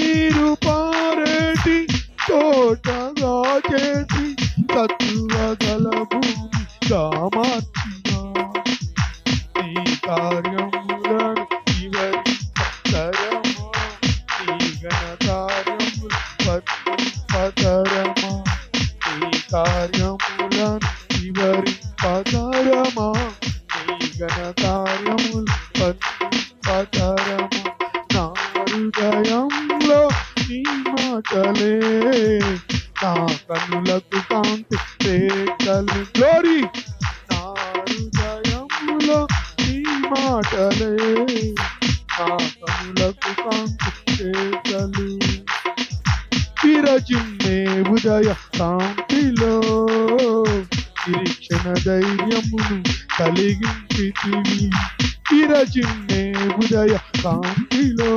నీరు పారేటి తోటగా చేసి సత్తువగల భూమిగా మార్చినా నీ కార్యములను వివరింపతరమా నీ ఘన కార్యములు వర్ణింపతరమా నీ కార్యములను వివరింపతరమా నీ ఘన కార్యములు వర్ణింపతరమా నా హృదయంలో నీ మాటలే నా కన్నులకు కాంతి రేఖలు గ్లోరీ నా హృదయంలో నీ మాటలే నా కన్నులకు కాంతి రేఖలు విరజిమ్మే ఉదయ కాంతిలో నిరీక్షణ ధైర్యమును కలిగించితివి విరజిమ్మే ఉదయ కాంతిలో